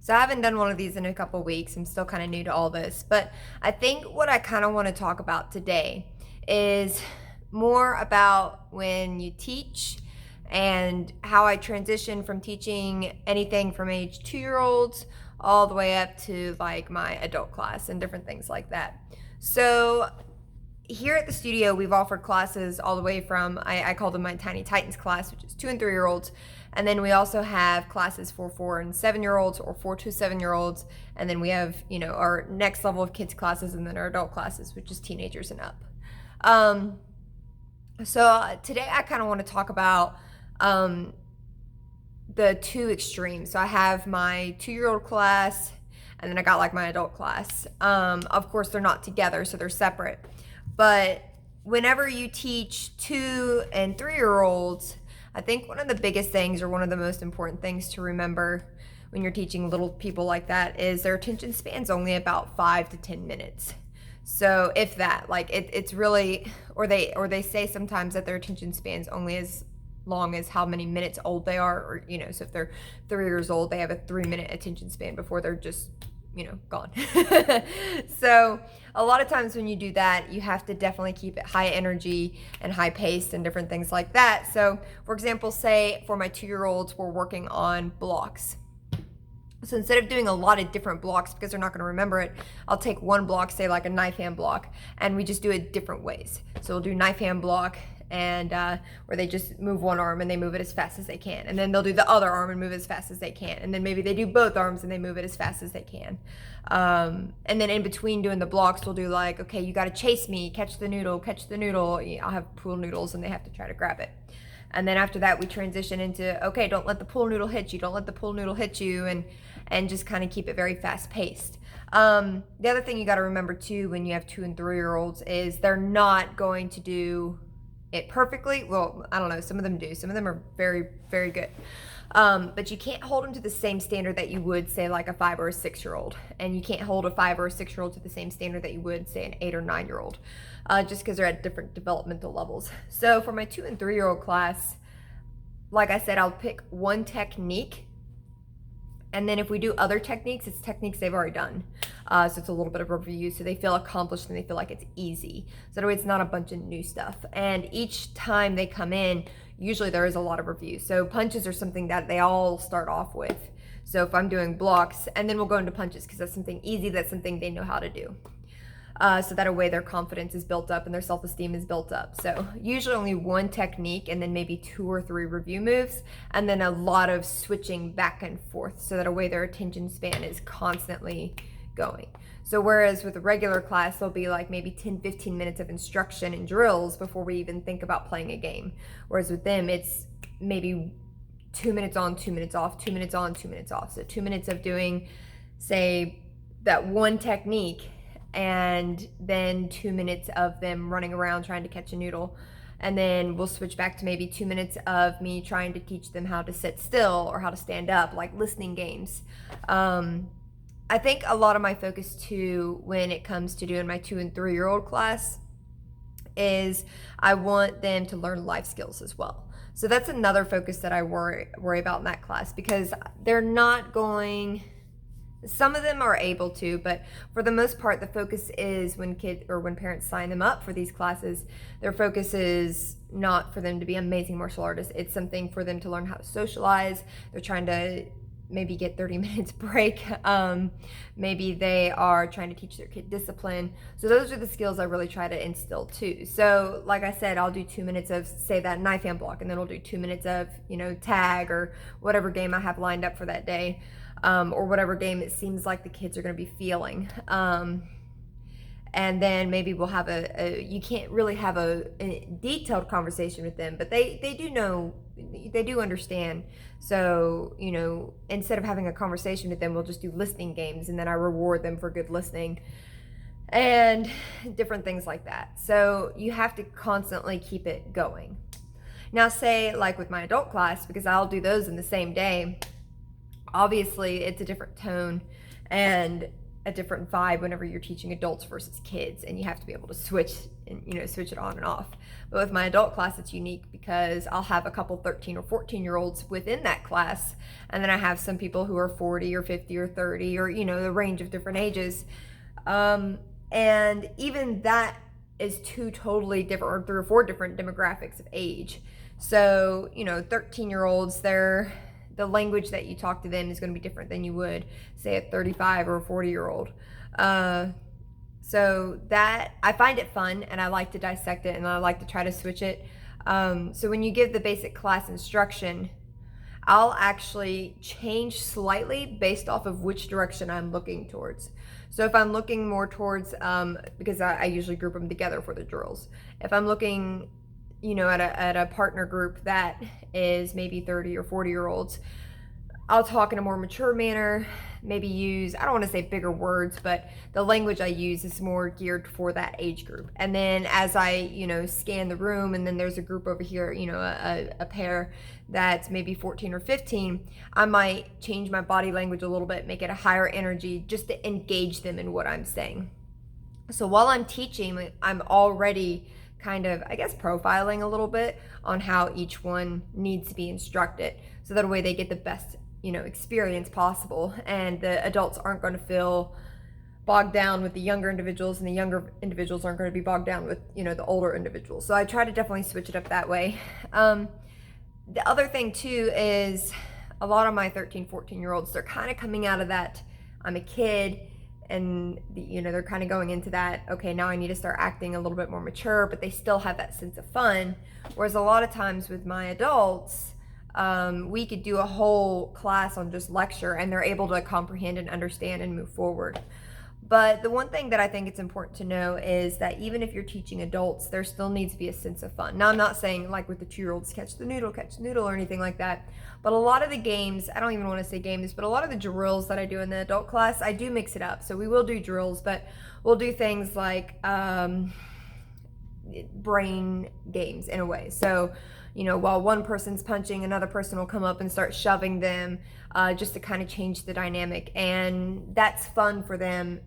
So I haven't done one of these in a couple weeks. I'm still kind of new to all this, but I think what I kind of want to talk about today is more about when you teach and how I transition from teaching anything from age 2 year olds all the way up to like my adult class and different things like that. So here at the studio, we've offered classes all the way from, I call them my Tiny Titans class, which is 2 and 3 year olds. And then we also have classes for 4 and 7 year olds or 4 to 7 year olds. And then we have, our next level of kids classes and then our adult classes, which is teenagers and up. So today I kind of want to talk about the two extremes. So I have my 2 year old class and then I got like my adult class. Of course, they're not together, so they're separate. But whenever you teach 2 and 3 year olds, I think one of the biggest things or one of the most important things to remember when you're teaching little people like that is their attention span's only about 5 to 10 minutes. So if that, like it's really, or they say sometimes that their attention span's only as long as how many minutes old they are, or so if they're 3 years old, they have a 3 minute attention span before they're just gone. So a lot of times when you do that, you have to definitely keep it high energy and high paced and different things like that. So for example, say for my 2 year olds, we're working on blocks. So instead of doing a lot of different blocks because they're not going to remember it, I'll take one block, say like a knife hand block, and we just do it different ways. So we'll do knife hand block, and where they just move one arm and they move it as fast as they can, and then they'll do the other arm and move it as fast as they can, and then maybe they do both arms and they move it as fast as they can. And then in between doing the blocks, we'll do like, okay, you got to chase me, catch the noodle, catch the noodle. I'll have pool noodles and they have to try to grab it. And then after that, we transition into, okay, don't let the pool noodle hit you, don't let the pool noodle hit you, and just kind of keep it very fast paced. The other thing you got to remember too when you have 2 and 3 year olds is they're not going to do it perfectly. Well, I don't know, some of them do. Some of them are very, very good. But you can't hold them to the same standard that you would say like a 5 or a 6 year old. And you can't hold a 5 or a 6 year old to the same standard that you would say an 8 or 9 year old, just because they're at different developmental levels. So for my 2 and 3 year old class, like I said, I'll pick one technique. And then if we do other techniques, it's techniques they've already done. So it's a little bit of a review, so they feel accomplished and they feel like it's easy. So that way it's not a bunch of new stuff. And each time they come in, usually there is a lot of reviews. So punches are something that they all start off with. So if I'm doing blocks, and then we'll go into punches because that's something easy, that's something they know how to do. So that way their confidence is built up and their self-esteem is built up. So usually only one technique and then maybe 2 or 3 review moves, and then a lot of switching back and forth so that a way their attention span is constantly going. So whereas with a regular class, there'll be like maybe 10-15 minutes of instruction and drills before we even think about playing a game. Whereas with them, it's maybe 2 minutes on, 2 minutes off, 2 minutes on, 2 minutes off. So 2 minutes of doing, say, that one technique, and then 2 minutes of them running around trying to catch a noodle. And then we'll switch back to maybe 2 minutes of me trying to teach them how to sit still or how to stand up, like listening games. I think a lot of my focus too, when it comes to doing my 2 and 3 year old class, is I want them to learn life skills as well. So that's another focus that I worry about in that class, because they're not going, some of them are able to, but for the most part, the focus is when parents sign them up for these classes, their focus is not for them to be amazing martial artists. It's something for them to learn how to socialize. They're trying to maybe get 30 minutes break. Maybe they are trying to teach their kid discipline. So those are the skills I really try to instill too. So like I said, I'll do 2 minutes of, say, that knife hand block, and then we'll do 2 minutes of, tag or whatever game I have lined up for that day. Or whatever game it seems like the kids are going to be feeling. And then maybe we'll have you can't really have a detailed conversation with them, but they do know, they do understand. So, instead of having a conversation with them, we'll just do listening games, and then I reward them for good listening and different things like that. So you have to constantly keep it going. Now, say like with my adult class, because I'll do those in the same day, obviously it's a different tone, and a different vibe whenever you're teaching adults versus kids, and you have to be able to switch and switch it on and off. But with my adult class, it's unique because I'll have a couple 13 or 14-year-olds within that class, and then I have some people who are 40 or 50 or 30 or the range of different ages, and even that is two totally different, or 3 or 4 different demographics of age. So 13-year-olds, the language that you talk to them is going to be different than you would say a 35 or a 40-year-old. So that, I find it fun, and I like to dissect it, and I like to try to switch it. So when you give the basic class instruction, I'll actually change slightly based off of which direction I'm looking towards. So if I'm looking more towards, because I usually group them together for the drills. If I'm looking at a partner group that is maybe 30 or 40-year-olds, I'll talk in a more mature manner, maybe use, I don't want to say bigger words, but the language I use is more geared for that age group. And then as I, scan the room, and then there's a group over here, a pair that's maybe 14 or 15, I might change my body language a little bit, make it a higher energy just to engage them in what I'm saying. So while I'm teaching, I'm already kind of, I guess, profiling a little bit on how each one needs to be instructed, so that way they get the best experience possible, and the adults aren't going to feel bogged down with the younger individuals, and the younger individuals aren't going to be bogged down with the older individuals. So I try to definitely switch it up that way. The other thing too is a lot of my 13, 14-year-olds, they're kind of coming out of that I'm a kid, and they're kind of going into that, okay, now I need to start acting a little bit more mature, but they still have that sense of fun. Whereas a lot of times with my adults, we could do a whole class on just lecture, and they're able to comprehend and understand and move forward. But the one thing that I think it's important to know is that even if you're teaching adults, there still needs to be a sense of fun. Now, I'm not saying like with the 2-year-olds, catch the noodle, or anything like that. But a lot of the games, I don't even want to say games, but a lot of the drills that I do in the adult class, I do mix it up. So we will do drills, but we'll do things like brain games in a way. So, while one person's punching, another person will come up and start shoving them, just to kind of change the dynamic. And that's fun for them,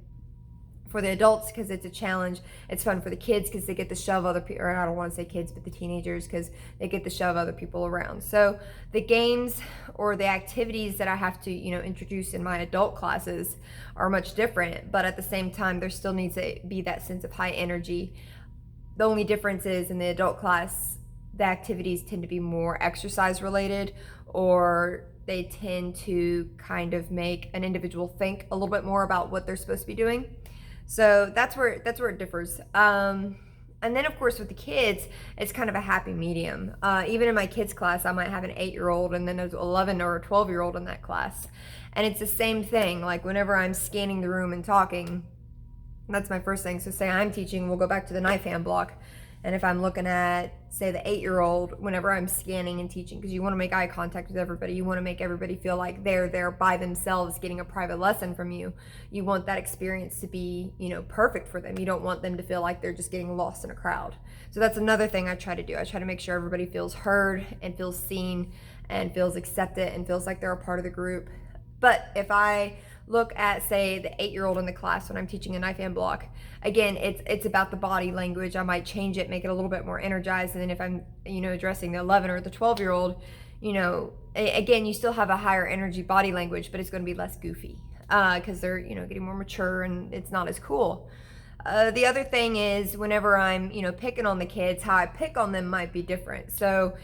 for the adults, because it's a challenge. It's fun for the kids because they get to shove other people, or I don't want to say kids, but the teenagers, because they get to shove other people around. So the games or the activities that I have to, introduce in my adult classes are much different, but at the same time, there still needs to be that sense of high energy. The only difference is in the adult class, the activities tend to be more exercise related, or they tend to kind of make an individual think a little bit more about what they're supposed to be doing. So that's where it differs. And then of course with the kids, it's kind of a happy medium. Even in my kids class, I might have an 8-year-old and then there's 11 or a 12-year-old in that class. And it's the same thing. Like whenever I'm scanning the room and talking, that's my first thing. So say I'm teaching, we'll go back to the knife hand block. And if I'm looking at, say, the 8-year-old, whenever I'm scanning and teaching, because you want to make eye contact with everybody, you want to make everybody feel like they're there by themselves getting a private lesson from you. You want that experience to be, perfect for them. You don't want them to feel like they're just getting lost in a crowd. So that's another thing I try to do. I try to make sure everybody feels heard and feels seen and feels accepted and feels like they're a part of the group. But if I look at, say, the 8-year-old in the class when I'm teaching a knife hand block, again, it's about the body language. I might change it, make it a little bit more energized. And then if I'm, addressing the 11 or the 12-year-old, again, you still have a higher energy body language, but it's going to be less goofy because they're, getting more mature and it's not as cool. The other thing is whenever I'm, picking on the kids, how I pick on them might be different. So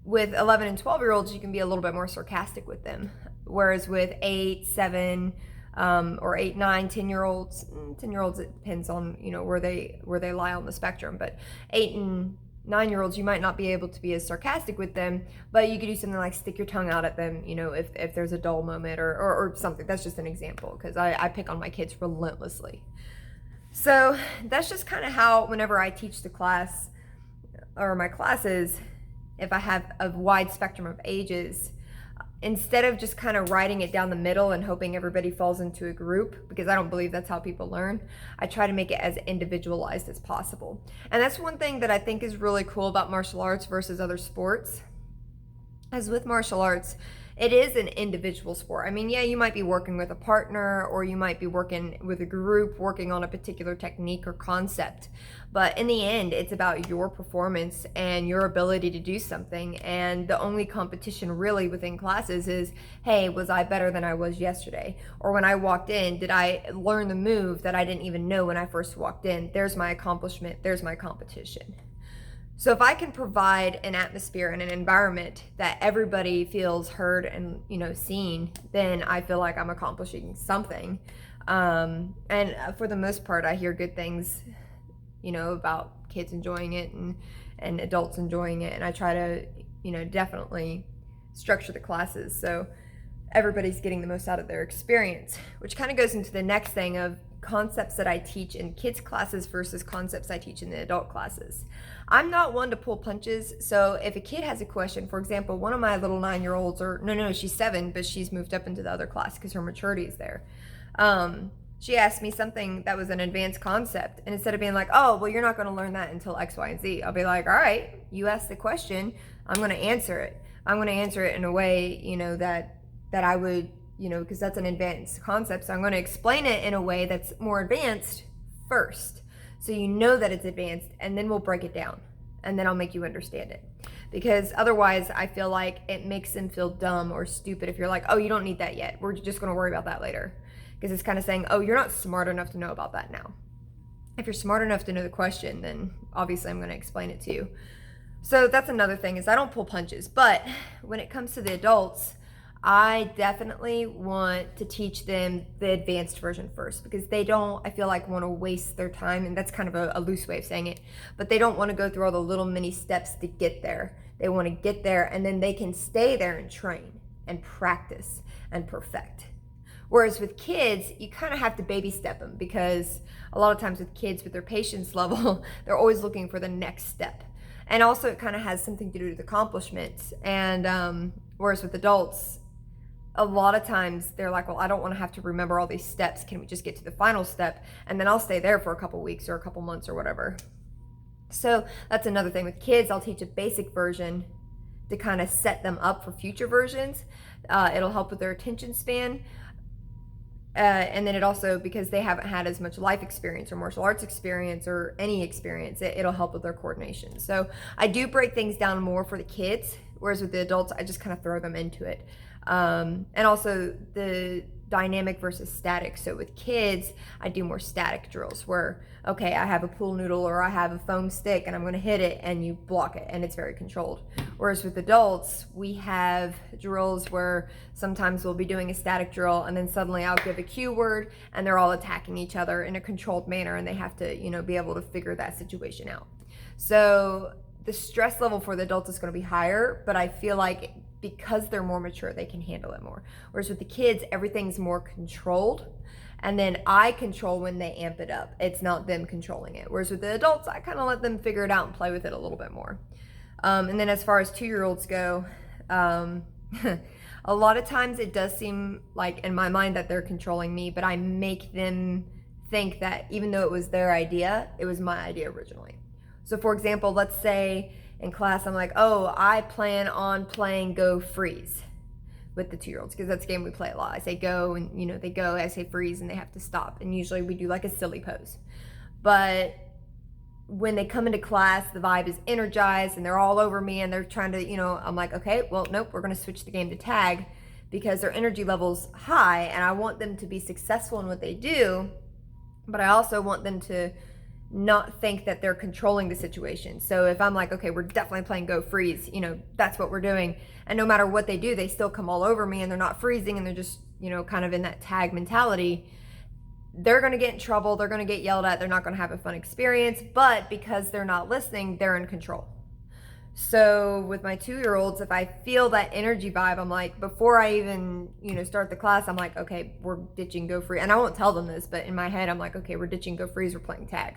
with 11 and 12-year-olds, you can be a little bit more sarcastic with them. Whereas with 8, 7, or 8, 9, 10-year-olds, 10-year-olds, it depends on, where they lie on the spectrum. But 8 and 9-year-olds, you might not be able to be as sarcastic with them, but you could do something like stick your tongue out at them, if there's a dull moment or something. That's just an example, because I pick on my kids relentlessly. So that's just kind of how, whenever I teach the class or my classes, if I have a wide spectrum of ages, instead of just kind of writing it down the middle and hoping everybody falls into a group, because I don't believe that's how people learn, I try to make it as individualized as possible. And that's one thing that I think is really cool about martial arts versus other sports. As with martial arts, it is an individual sport. I mean, yeah, you might be working with a partner, or you might be working with a group working on a particular technique or concept. But in the end, it's about your performance and your ability to do something. And the only competition really within classes is, hey, was I better than I was yesterday? Or when I walked in, did I learn the move that I didn't even know when I first walked in? There's my accomplishment. There's my competition. So if I can provide an atmosphere and an environment that everybody feels heard and, seen, then I feel like I'm accomplishing something. And for the most part, I hear good things, about kids enjoying it and adults enjoying it. And I try to, definitely structure the classes so everybody's getting the most out of their experience, which kind of goes into the next thing of concepts that I teach in kids classes versus concepts I teach in the adult classes. I'm not one to pull punches. So if a kid has a question, for example, one of my little 9-year-olds, or no, she's 7, but she's moved up into the other class because her maturity is there. She asked me something that was an advanced concept, and instead of being like, oh, well, you're not going to learn that until X, Y, and Z, I'll be like, all right, you asked the question, I'm going to answer it. I'm going to answer it in a way, that I would, because that's an advanced concept. So I'm going to explain it in a way that's more advanced first. So you know that it's advanced, and then we'll break it down, and then I'll make you understand it. Because otherwise, I feel like it makes them feel dumb or stupid if you're like, oh, you don't need that yet. We're just going to worry about that later. Because it's kind of saying, oh, you're not smart enough to know about that now. If you're smart enough to know the question, then obviously I'm going to explain it to you. So that's another thing, is I don't pull punches. But when it comes to the adults, I definitely want to teach them the advanced version first, because they don't, I feel like, want to waste their time. And that's kind of a loose way of saying it, but they don't want to go through all the little mini steps to get there. They want to get there, and then they can stay there and train and practice and perfect. Whereas with kids, you kind of have to baby step them, because a lot of times with kids, with their patience level, they're always looking for the next step. And also it kind of has something to do with accomplishments. And whereas with adults, a lot of times they're like, well, I don't want to have to remember all these steps. Can we just get to the final step? And then I'll stay there for a couple weeks or a couple months or whatever. So that's another thing. With kids, I'll teach a basic version to kind of set them up for future versions. It'll help with their attention span. And then it also, because they haven't had as much life experience or martial arts experience or any experience, it'll help with their coordination. So I do break things down more for the kids, whereas with the adults, I just kind of throw them into it. And also the dynamic versus static. So with kids, I do more static drills where, okay, I have a pool noodle or I have a foam stick and I'm going to hit it and you block it, and it's very controlled. Whereas with adults, we have drills where sometimes we'll be doing a static drill and then suddenly I'll give a cue word and they're all attacking each other in a controlled manner, and they have to, be able to figure that situation out. So the stress level for the adults is going to be higher, but I feel like because they're more mature, they can handle it more. Whereas with the kids, everything's more controlled, and then I control when they amp it up. It's not them controlling it. Whereas with the adults, I kind of let them figure it out and play with it a little bit more. And then as far as 2-year-olds go, a lot of times it does seem like in my mind that they're controlling me, but I make them think that even though it was their idea, it was my idea originally. So for example, let's say in class, I'm like, oh, I plan on playing Go Freeze with the 2-year-olds, because that's a game we play a lot. I say go, and they go, I say freeze, and they have to stop. And usually we do like a silly pose. But when they come into class, the vibe is energized and they're all over me and they're trying to, I'm like, okay, well, nope, we're going to switch the game to tag, because their energy level's high and I want them to be successful in what they do, but I also want them to not think that they're controlling the situation. So if I'm like, okay, we're definitely playing Go Freeze, that's what we're doing. And no matter what they do, they still come all over me and they're not freezing and they're just, kind of in that tag mentality. They're going to get in trouble. They're going to get yelled at. They're not going to have a fun experience. But because they're not listening, they're in control. So with my 2-year-olds, if I feel that energy vibe, I'm like, before I even, start the class, I'm like, okay, we're ditching Go Freeze. And I won't tell them this, but in my head, I'm like, okay, we're ditching Go Freeze. We're playing tag.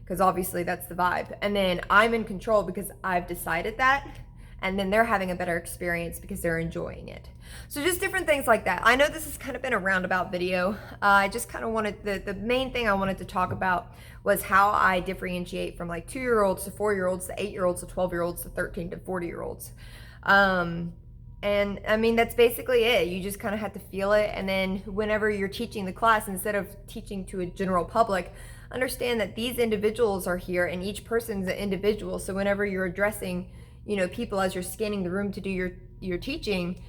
Because obviously that's the vibe. And then I'm in control because I've decided that. And then they're having a better experience because they're enjoying it. So just different things like that. I know this has kind of been a roundabout video. I just kind of wanted, the main thing I wanted to talk about was how I differentiate from like 2-year-olds to 4-year-olds to 8-year-olds to 12-year-olds to 13 to 40-year-olds. And And I mean, that's basically it. You just kind of have to feel it. And then whenever you're teaching the class, instead of teaching to a general public, understand that these individuals are here and each person's an individual. So whenever you're addressing, people as you're scanning the room to do your teaching,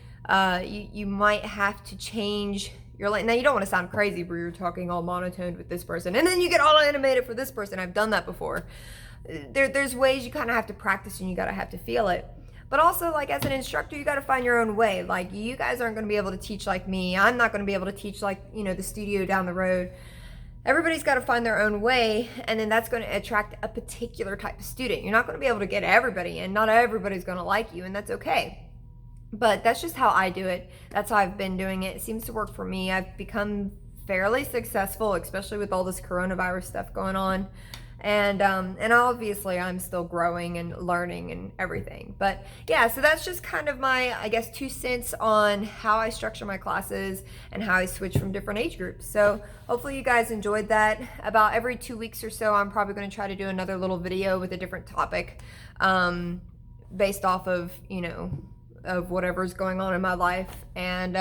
you might have to change your line. Now, you don't want to sound crazy where you're talking all monotoned with this person and then you get all animated for this person. I've done that before. There's ways you kind of have to practice and you got to have to feel it. But also, like, as an instructor, you got to find your own way. Like, you guys aren't going to be able to teach like me. I'm not going to be able to teach like, the studio down the road. Everybody's got to find their own way, and then that's going to attract a particular type of student. You're not going to be able to get everybody in. Not everybody's going to like you, and that's okay. But that's just how I do it. That's how I've been doing it. It seems to work for me. I've become fairly successful, especially with all this coronavirus stuff going on. And obviously I'm still growing and learning and everything. But yeah, so that's just kind of my, I guess, 2 cents on how I structure my classes and how I switch from different age groups. So hopefully you guys enjoyed that. About every 2 weeks or so, I'm probably going to try to do another little video with a different topic, based off of, of whatever's going on in my life. And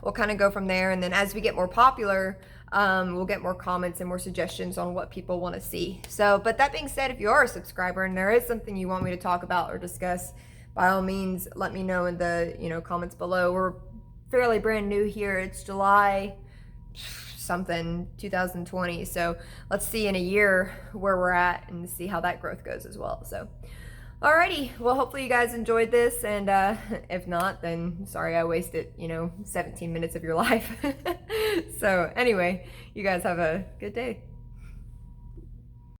we'll kind of go from there. And then as we get more popular, we'll get more comments and more suggestions on what people want to see. So, but that being said, if you are a subscriber and there is something you want me to talk about or discuss, by all means, let me know in the, comments below. We're fairly brand new here. It's July something 2020. So let's see in a year where we're at and see how that growth goes as well. So alrighty, well, hopefully you guys enjoyed this, and if not, then sorry I wasted, 17 minutes of your life. So anyway, you guys have a good day.